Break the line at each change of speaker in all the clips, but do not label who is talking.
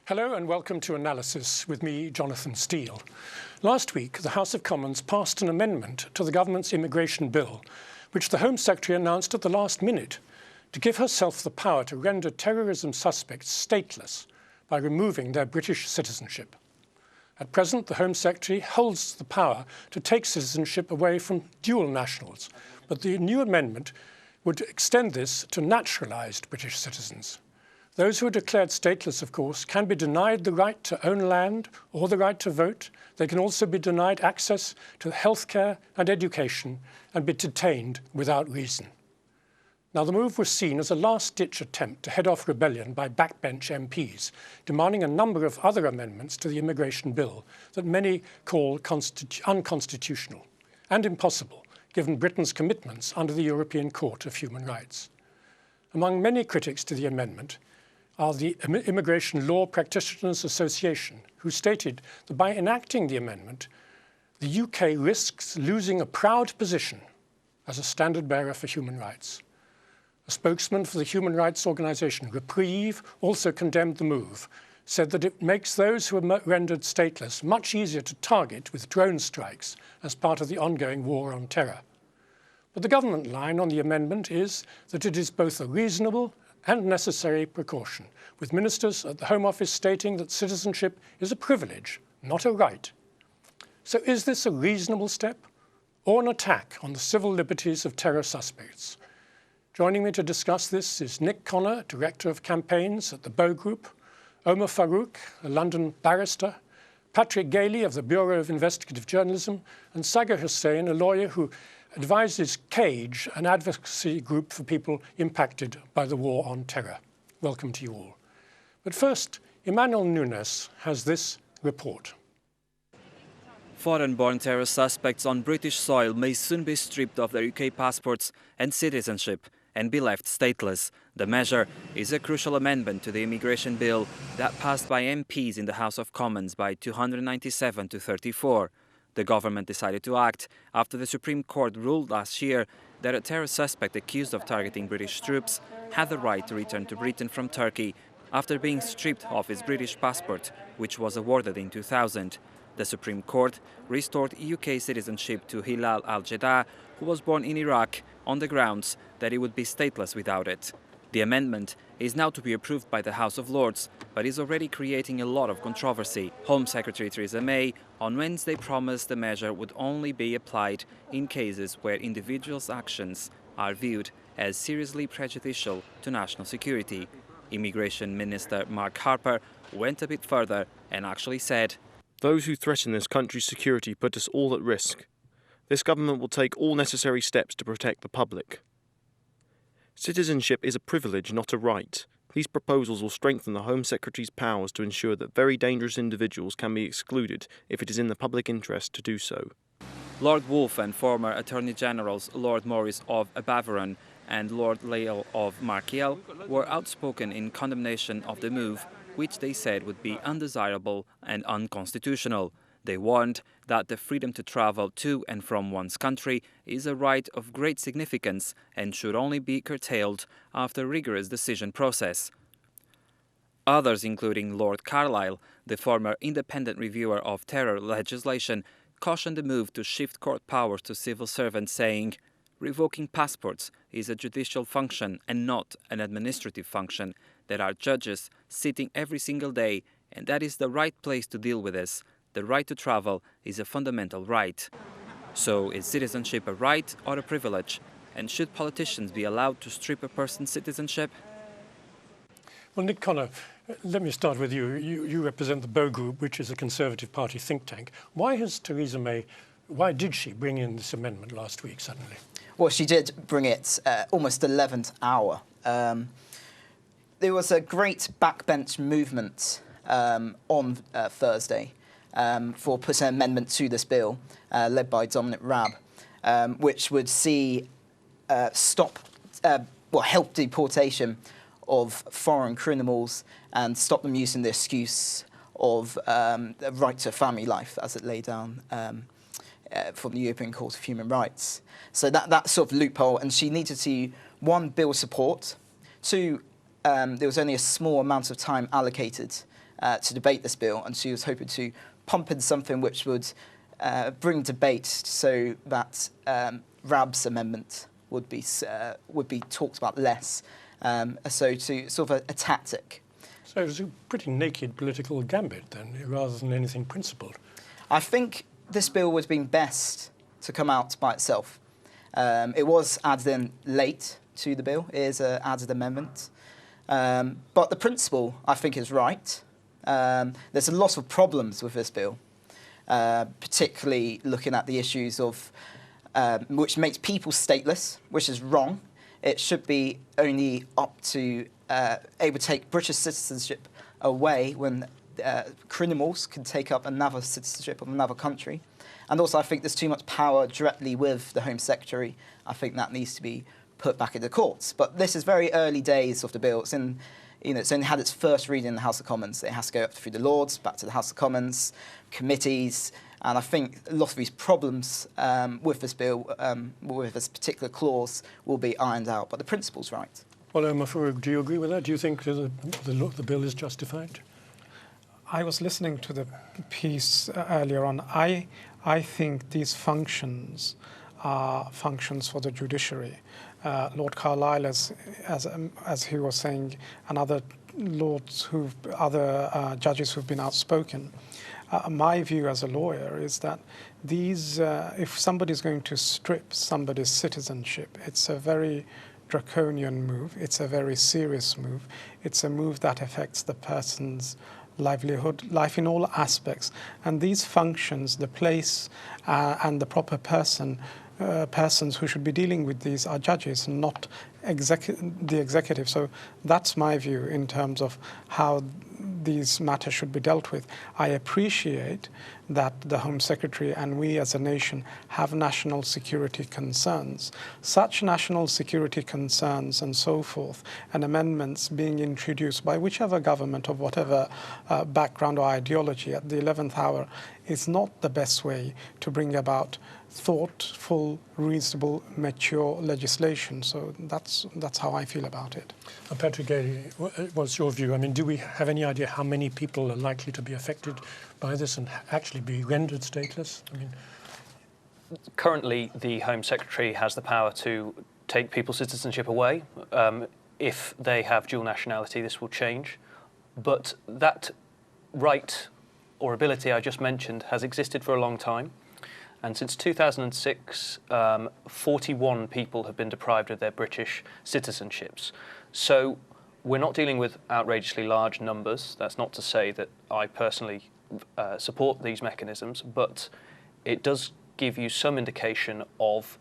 Hello and welcome to Analysis with me, Jonathan Steele. Last week, the House of Commons passed an amendment to the government's immigration bill, which the Home Secretary announced at the last minute to give herself the power to render terrorism suspects stateless by removing their British citizenship. At present, the Home Secretary holds the power to take citizenship away from dual nationals, but the new amendment would extend this to naturalised British citizens. Those who are declared stateless, of course, can be denied the right to own land or the right to vote. They can also be denied access to healthcare and education and be detained without reason. Now, the move was seen as a last-ditch attempt to head off rebellion by backbench MPs, demanding a number of other amendments to the immigration bill that many call unconstitutional and impossible, given Britain's commitments under the European Court of Human Rights. Among many critics to the amendment are the Immigration Law Practitioners Association, who stated that by enacting the amendment, the UK risks losing a proud position as a standard-bearer for human rights. A spokesman for the human rights organisation Reprieve also condemned the move, said that it makes those who are rendered stateless much easier to target with drone strikes as part of the ongoing war on terror. But the government line on the amendment is that it is both a reasonable and necessary precaution, with ministers at the Home Office stating that citizenship is a privilege, not a right. So is this a reasonable step or an attack on the civil liberties of terror suspects? Joining me to discuss this is Nick Connor, Director of Campaigns at the Bow Group, Omar Farouk, a London barrister, Patrick Gailey of the Bureau of Investigative Journalism, and Sagar Hussain, a lawyer who advises CAGE, an advocacy group for people impacted by the war on terror. Welcome to you all. But first, Emmanuel Nunes has this report.
Foreign-born terror suspects on British soil may soon be stripped of their UK passports and citizenship and be left stateless. The measure is a crucial amendment to the immigration bill that passed by MPs in the House of Commons by 297 to 34. The government decided to act after the Supreme Court ruled last year that a terror suspect accused of targeting British troops had the right to return to Britain from Turkey after being stripped of his British passport, which was awarded in 2000. The Supreme Court restored UK citizenship to Hilal al-Jeddah, who was born in Iraq, on the grounds that he would be stateless without it. The amendment is now to be approved by the House of Lords, but is already creating a lot of controversy. Home Secretary Theresa May on Wednesday promised the measure would only be applied in cases where individuals' actions are viewed as seriously prejudicial to national security. Immigration Minister Mark Harper went a bit further and actually said,
"Those who threaten this country's security put us all at risk. This government will take all necessary steps to protect the public. Citizenship is a privilege, not a right. These proposals will strengthen the Home Secretary's powers to ensure that very dangerous individuals can be excluded if it is in the public interest to do so."
Lord Woolf and former Attorney Generals Lord Morris of Abergavenny and Lord Lyle of Markiel were outspoken in condemnation of the move, which they said would be undesirable and unconstitutional. They warned that the freedom to travel to and from one's country is a right of great significance and should only be curtailed after a rigorous decision process. Others, including Lord Carlisle, the former independent reviewer of terror legislation, cautioned the move to shift court powers to civil servants, saying, "Revoking passports is a judicial function and not an administrative function. There are judges sitting every single day, and that is the right place to deal with this. The right to travel is a fundamental right." So is citizenship a right or a privilege? And should politicians be allowed to strip a person's citizenship?
Well, Nick Connor, let me start with you. You represent the Bow Group, which is a Conservative Party think tank. Why did she bring in this amendment last week suddenly?
Well, she did bring it almost 11th hour. There was a great backbench movement on Thursday for putting an amendment to this bill, led by Dominic Raab, which would see help deportation of foreign criminals and stop them using the excuse of the right to family life, as it laid down from the European Court of Human Rights. So that sort of loophole, and she needed to, one, build support, two, there was only a small amount of time allocated to debate this bill, and she was hoping to pump in something which would bring debate so that Rab's amendment would be talked about less. So to sort of a tactic.
So it was a pretty naked political gambit then, rather than anything principled.
I think this bill would have been best to come out by itself. It was added in late to the bill. It is an added amendment. But the principle, I think, is right. There's a lot of problems with this bill, particularly looking at the issues of which makes people stateless, which is wrong. It should be only up to able to take British citizenship away when criminals can take up another citizenship of another country. And also, I think there's too much power directly with the Home Secretary. I think that needs to be put back in the courts. But this is very early days of the bill. It's only had its first reading in the House of Commons. It has to go up through the Lords, back to the House of Commons, committees. And I think a lot of these problems with this bill, with this particular clause, will be ironed out. But the principle's right.
Well, Omar Farouk, do you agree with that? Do you think the bill is justified?
I was listening to the piece earlier on. I think these functions are functions for the judiciary. Lord Carlisle, as he was saying, and other judges who've been outspoken. My view as a lawyer is that these, if somebody's going to strip somebody's citizenship, it's a very draconian move. It's a very serious move. It's a move that affects the person's livelihood, life in all aspects. And these functions, the place and the proper persons who should be dealing with these are judges, not the executive. So that's my view in terms of how these matters should be dealt with. I appreciate that the Home Secretary and we as a nation have national security concerns. Such national security concerns and so forth, and amendments being introduced by whichever government of whatever background or ideology at the 11th hour is not the best way to bring about thoughtful, reasonable, mature legislation. So that's how I feel about it.
Patrick Gay, what's your view? I mean, do we have any idea how many people are likely to be affected by this and actually be rendered stateless? I mean,
currently, the Home Secretary has the power to take people's citizenship away. If they have dual nationality, this will change. But that right or ability I just mentioned has existed for a long time. And since 2006, 41 people have been deprived of their British citizenships. So we're not dealing with outrageously large numbers. That's not to say that I personally support these mechanisms, but it does give you some indication of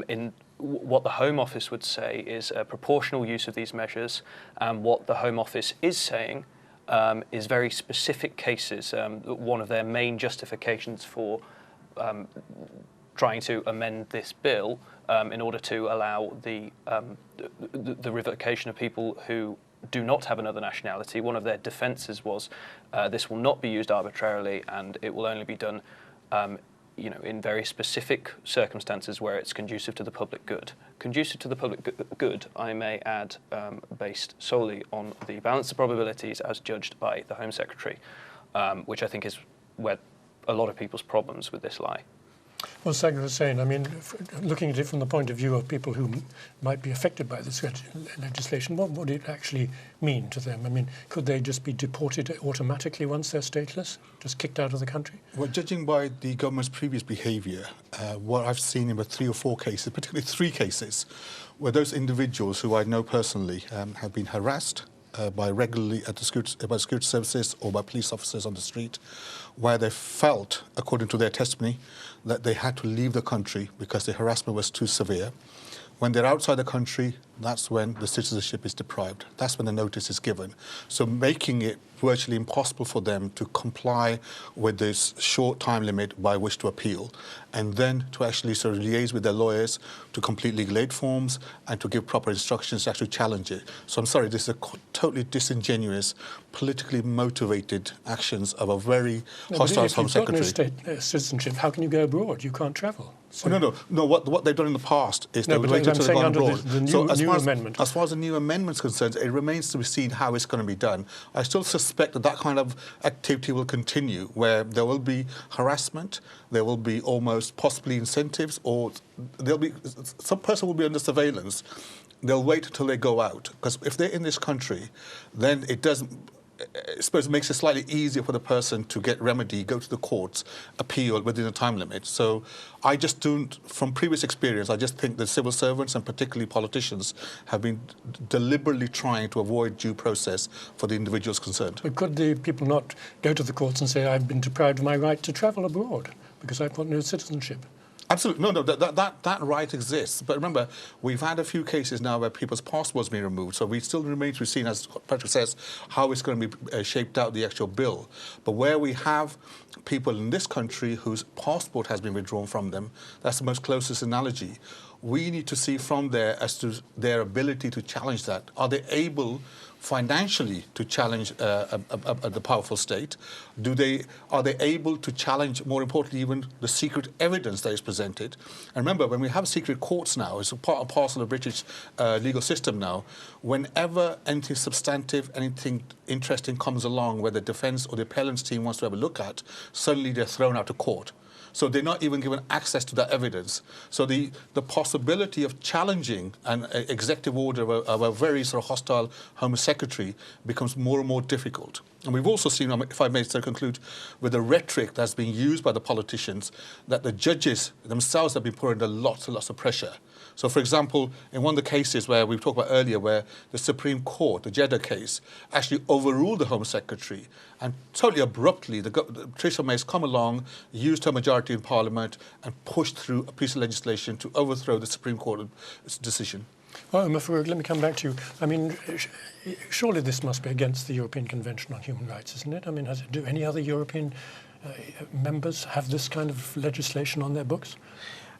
in what the Home Office would say is a proportional use of these measures, and what the Home Office is saying is very specific cases. One of their main justifications for trying to amend this bill in order to allow the revocation of people who do not have another nationality. One of their defences was this will not be used arbitrarily, and it will only be done in very specific circumstances where it's conducive to the public good. Conducive to the public good, I may add, based solely on the balance of probabilities as judged by the Home Secretary, which I think is where a lot of people's problems with this lie.
Well, Sagar Hussain, I mean, looking at it from the point of view of people who might be affected by this legislation, what would it actually mean to them? I mean, could they just be deported automatically once they're stateless, just kicked out of the country?
Well, judging by the government's previous behaviour, what I've seen in about 3 or 4 cases, particularly 3 cases, where those individuals who I know personally have been harassed by security services or by police officers on the street, where they felt, according to their testimony, that they had to leave the country because the harassment was too severe. When they're outside the country, that's when the citizenship is deprived. That's when the notice is given. So making it virtually impossible for them to comply with this short time limit by which to appeal, and then to actually sort of liaise with their lawyers to complete legal aid forms and to give proper instructions to actually challenge it. So I'm sorry, this is a totally disingenuous, politically motivated actions of a very hostile Home Secretary.
If you've got no citizenship, how can you go abroad? You can't travel. So
No. What they've done in the past is
no,
they've
but
waited
I'm
till they've
saying
gone
under
abroad.
the
So
new amendment.
as far as the new amendment is concerned, it remains to be seen how it's going to be done. I still suspect that kind of activity will continue, where there will be harassment, there will be almost possibly incentives, or there'll be some person will be under surveillance. They'll wait until they go out, because if they're in this country, then it doesn't. I suppose it makes it slightly easier for the person to get remedy, go to the courts, appeal within a time limit. So I just don't, from previous experience, I just think that civil servants and particularly politicians have been deliberately trying to avoid due process for the individuals concerned.
But could the people not go to the courts and say, I've been deprived of my right to travel abroad because I've got no citizenship?
Absolutely. No, that right exists. But remember, we've had a few cases now where people's passports have been removed, so we still remain to be seen, as Patrick says, how it's going to be shaped out, the actual bill. But where we have people in this country whose passport has been withdrawn from them, that's the most closest analogy. We need to see from there as to their ability to challenge that. Are they able financially to challenge the powerful state? Are they able to challenge, more importantly, even the secret evidence that is presented? And remember, when we have secret courts now, it's a part and parcel of the British legal system now, whenever anything substantive, anything interesting comes along where the defence or the appellant's team wants to have a look at, suddenly they're thrown out of court. So they're not even given access to that evidence. So the possibility of challenging an executive order of a very sort of hostile Home Secretary becomes more and more difficult. And we've also seen, if I may so conclude, with the rhetoric that's being used by the politicians, that the judges themselves have been put under lots and lots of pressure. So, for example, in one of the cases where we talked about earlier, where the Supreme Court, the Jeddah case, actually overruled the Home Secretary, and totally abruptly, Theresa May has come along, used her majority in Parliament, and pushed through a piece of legislation to overthrow the Supreme Court's decision.
Well, Mafoud, let me come back to you. I mean, surely this must be against the European Convention on Human Rights, isn't it? I mean, do any other European members have this kind of legislation on their books?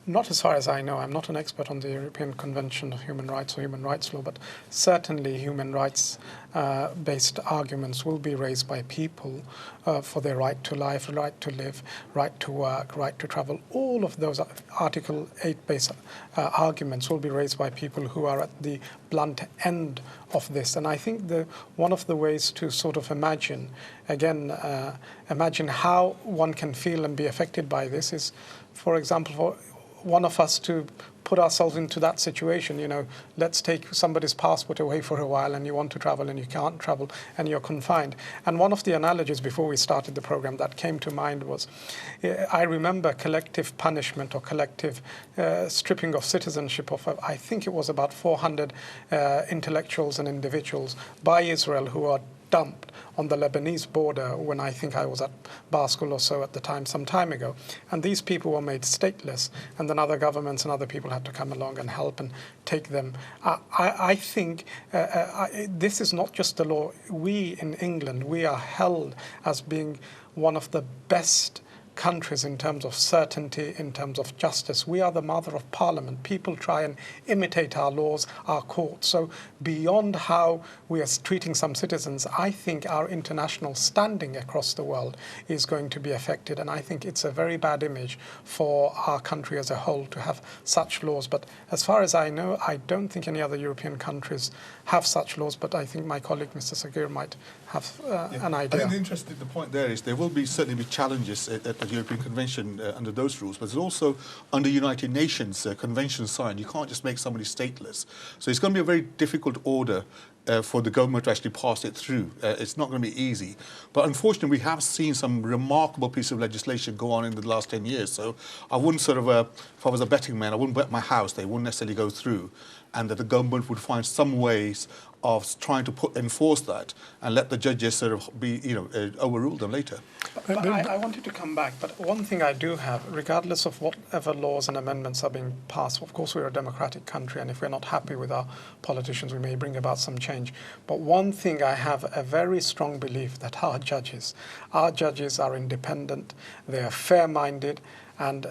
Not as far as I know. I'm not an expert on the European Convention of Human Rights or human rights law, but certainly human rights-based arguments will be raised by people for their right to life, right to live, right to work, right to travel. All of those Article 8-based arguments will be raised by people who are at the blunt end of this. And I think one of the ways to sort of imagine how one can feel and be affected by this is, for example, for one of us to put ourselves into that situation. You know, let's take somebody's passport away for a while and you want to travel and you can't travel and you're confined. And one of the analogies before we started the program that came to mind was, I remember collective punishment or collective stripping of citizenship of, I think it was about 400 intellectuals and individuals by Israel who are dumped on the Lebanese border when I think I was at bar school or so at the time, some time ago. And these people were made stateless, and then other governments and other people had to come along and help and take them. I think this is not just the law. We in England, we are held as being one of the best countries in terms of certainty, in terms of justice. We are the mother of Parliament. People try and imitate our laws, our courts. So beyond how we are treating some citizens, I think our international standing across the world is going to be affected. And I think it's a very bad image for our country as a whole to have such laws. But as far as I know, I don't think any other European countries have such laws. But I think my colleague, Mr. Sagir, might have an idea.
I think the point there is there will certainly be challenges at the European Convention under those rules, but there's also under United Nations Convention signed. You can't just make somebody stateless. So it's going to be a very difficult order for the government to actually pass it through. It's not going to be easy. But unfortunately, we have seen some remarkable piece of legislation go on in the last 10 years. So I wouldn't sort of, if I was a betting man, I wouldn't bet my house they wouldn't necessarily go through, and that the government would find some ways of trying to enforce that and let the judges sort of be, overrule them later.
But I wanted to come back, but one thing I do have, regardless of whatever laws and amendments are being passed, of course we're a democratic country, and if we're not happy with our politicians, we may bring about some change. But one thing I have a very strong belief that our judges are independent, they are fair-minded, and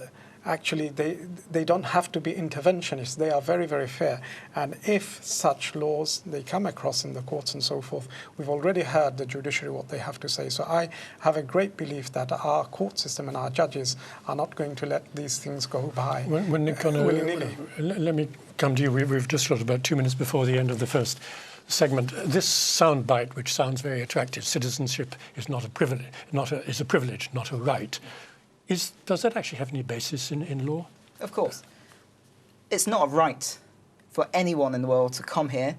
actually they don't have to be interventionists. They are very, very fair. And if such laws they come across in the courts and so forth, we've already heard the judiciary what they have to say. So I have a great belief that our court system and our judges are not going to let these things go by willy-nilly.
Let me come to you. We've just got about 2 minutes before the end of the first segment. This soundbite, which sounds very attractive, citizenship is not a privilege, is a privilege, not a right. Does that actually have any basis in law?
Of course. It's not a right for anyone in the world to come here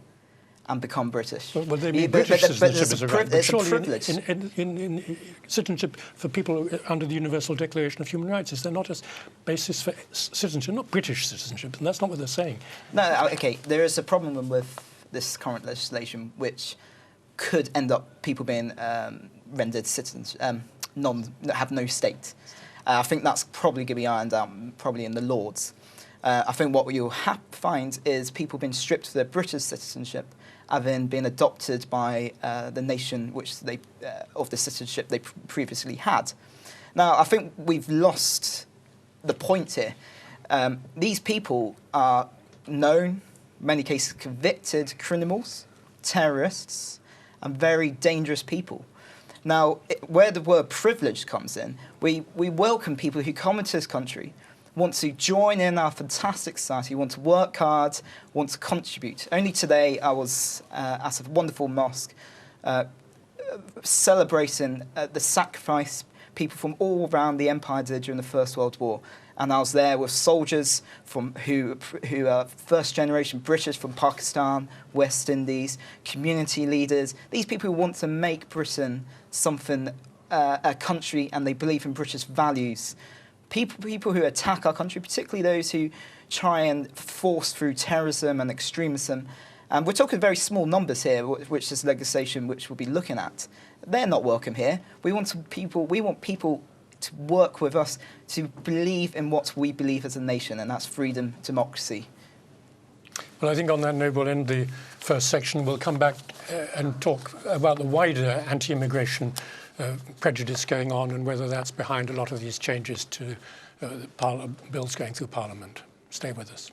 and become British.
Well, they mean British citizenship is a right.
It's a privilege.
In citizenship for people under the Universal Declaration of Human Rights, is there not a basis for citizenship, not British citizenship? And that's not what they're saying.
No, okay, there is a problem with this current legislation, which could end up people being rendered citizens, have no state. I think that's probably going to be ironed out, probably in the Lords. I think what you'll find is people being stripped of their British citizenship, having been adopted by the nation which of the citizenship they previously had. Now, I think we've lost the point here. These people are known, in many cases convicted criminals, terrorists, and very dangerous people. Now, where the word privilege comes in, we welcome people who come into this country, want to join in our fantastic society, want to work hard, want to contribute. Only today I was at a wonderful mosque celebrating the sacrifice people from all around the empire did during the First World War. And I was there with soldiers who are first-generation British from Pakistan, West Indies, community leaders, these people who want to make Britain something, a country, and they believe in British values. People who attack our country, particularly those who try and force through terrorism and extremism. And we're talking very small numbers here, which is legislation which we'll be looking at. They're not welcome here. We want people to work with us to believe in what we believe as a nation, and that's freedom, democracy.
Well, I think on that note, we'll end the first section. We'll come back and talk about the wider anti-immigration prejudice going on and whether that's behind a lot of these changes to bills going through Parliament. Stay with us.